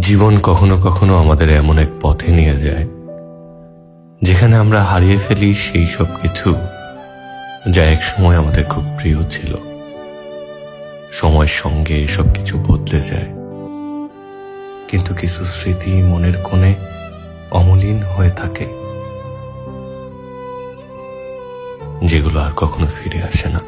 জীবন কখনো কখনো আমাদের এমন এক পথে নিয়ে যায় যেখানে আমরা হারিয়ে ফেলি সেই সব কিছু যা এক সময় আমাদের খুব প্রিয় ছিল। সময়ের সঙ্গে এসব কিছু বদলে যায়, কিন্তু কিছু স্মৃতি মনের কোণে অমলিন হয়ে থাকে, যেগুলো আর কখনো ফিরে আসে না।